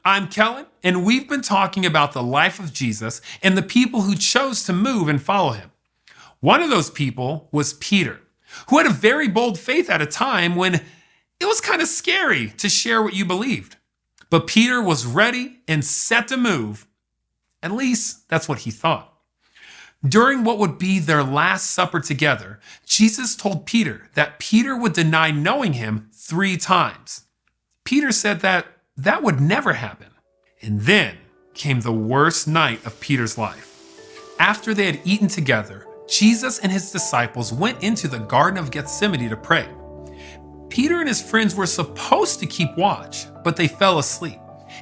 I'm Kellen, and we've been talking about the life of Jesus and the people who chose to move and follow him. One of those people was Peter, who had a very bold faith at a time when it was kind of scary to share what you believed. But Peter was ready and set to move. At least that's what he thought. During what would be their last supper together, Jesus told Peter that Peter would deny knowing him 3 times. Peter said that would never happen. And then came the worst night of Peter's life. After they had eaten together, Jesus and his disciples went into the Garden of Gethsemane to pray. Peter and his friends were supposed to keep watch, but they fell asleep,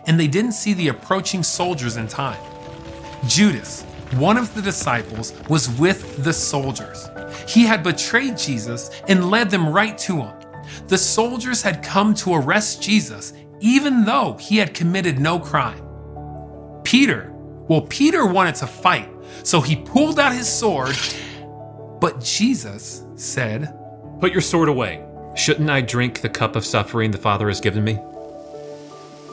and they didn't see the approaching soldiers in time. Judas, one of the disciples, was with the soldiers. He had betrayed Jesus and led them right to him. The soldiers had come to arrest Jesus, even though he had committed no crime. Peter wanted to fight, so he pulled out his sword, but Jesus said, "Put your sword away. Shouldn't I drink the cup of suffering the Father has given me?"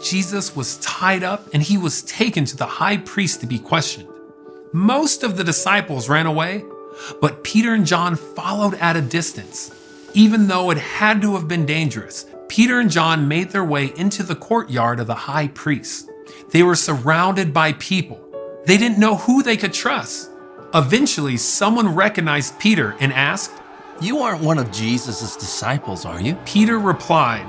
Jesus was tied up and he was taken to the high priest to be questioned. Most of the disciples ran away, but Peter and John followed at a distance. Even though it had to have been dangerous, Peter and John made their way into the courtyard of the high priest. They were surrounded by people. They didn't know who they could trust. Eventually, someone recognized Peter and asked, "You aren't one of Jesus' disciples, are you?" Peter replied,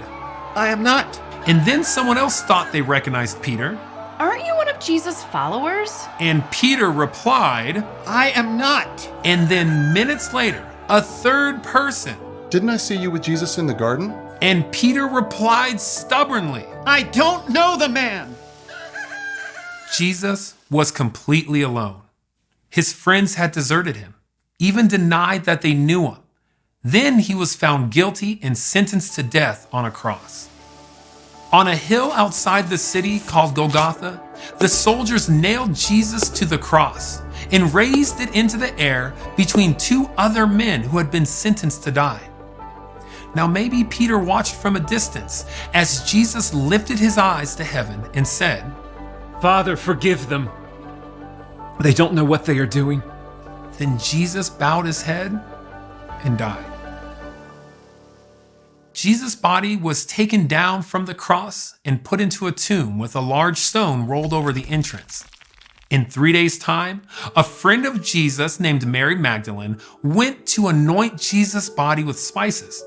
"I am not." And then someone else thought they recognized Peter. "Aren't you one of Jesus' followers?" And Peter replied, "I am not." And then minutes later, a third person. "Didn't I see you with Jesus in the garden?" And Peter replied stubbornly, "I don't know the man." Jesus was completely alone. His friends had deserted him, even denied that they knew him. Then he was found guilty and sentenced to death on a cross. On a hill outside the city called Golgotha, the soldiers nailed Jesus to the cross and raised it into the air between 2 other men who had been sentenced to die. Now maybe Peter watched from a distance as Jesus lifted his eyes to heaven and said, "Father, forgive them. They don't know what they are doing." Then Jesus bowed his head and died. Jesus' body was taken down from the cross and put into a tomb with a large stone rolled over the entrance. In 3 days' time, a friend of Jesus named Mary Magdalene went to anoint Jesus' body with spices.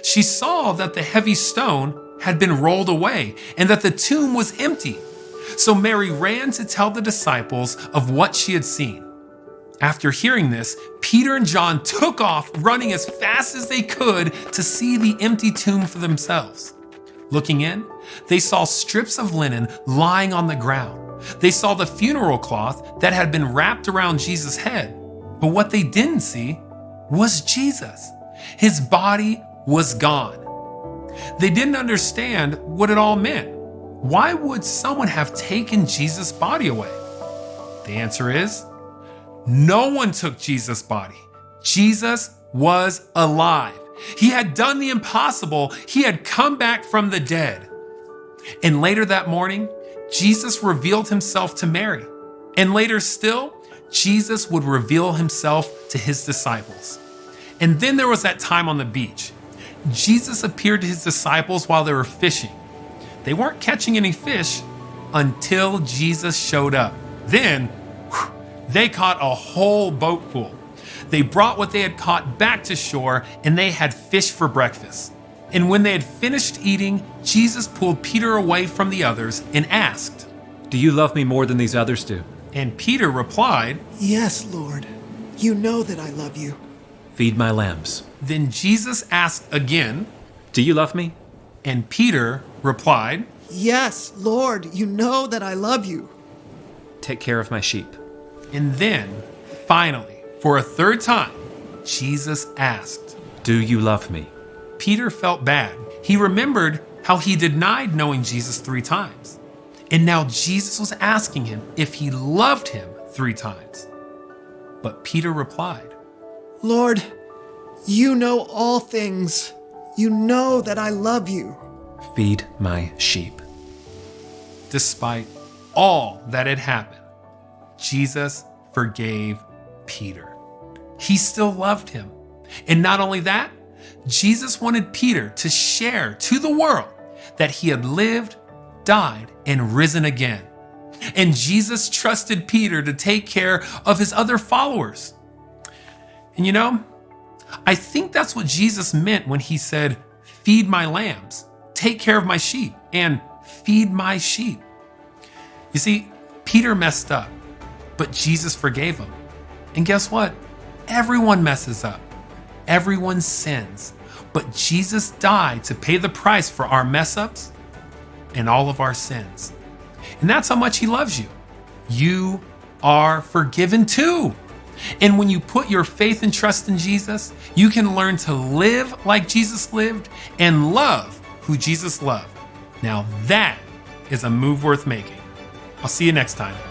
She saw that the heavy stone had been rolled away and that the tomb was empty. So Mary ran to tell the disciples of what she had seen. After hearing this, Peter and John took off running as fast as they could to see the empty tomb for themselves. Looking in, they saw strips of linen lying on the ground. They saw the funeral cloth that had been wrapped around Jesus' head. But what they didn't see was Jesus. His body was gone. They didn't understand what it all meant. Why would someone have taken Jesus' body away? The answer is, no one took Jesus' body. Jesus was alive. He had done the impossible. He had come back from the dead. And later that morning, Jesus revealed himself to Mary. And later still, Jesus would reveal himself to his disciples. And then there was that time on the beach. Jesus appeared to his disciples while they were fishing. They weren't catching any fish until Jesus showed up. Then, they caught a whole boat full. They brought what they had caught back to shore, and they had fish for breakfast. And when they had finished eating, Jesus pulled Peter away from the others and asked, "Do you love me more than these others do?" And Peter replied, "Yes, Lord. You know that I love you." "Feed my lambs." Then Jesus asked again, "Do you love me?" And Peter replied, "Yes, Lord. You know that I love you." "Take care of my sheep." And then, finally, for a third time, Jesus asked, "Do you love me?" Peter felt bad. He remembered how he denied knowing Jesus 3 times. And now Jesus was asking him if he loved him 3 times. But Peter replied, "Lord, you know all things. You know that I love you." "Feed my sheep." despite all that had happened, Jesus forgave Peter. He still loved him. And not only that, Jesus wanted Peter to share to the world that he had lived, died, and risen again. And Jesus trusted Peter to take care of his other followers. And you know, I think that's what Jesus meant when he said, "Feed my lambs, take care of my sheep, and feed my sheep." You see, Peter messed up, but Jesus forgave him. And guess what? Everyone messes up. Everyone sins. But Jesus died to pay the price for our mess ups and all of our sins. And that's how much he loves you. You are forgiven too. And when you put your faith and trust in Jesus, you can learn to live like Jesus lived and love who Jesus loved. Now that is a move worth making. I'll see you next time.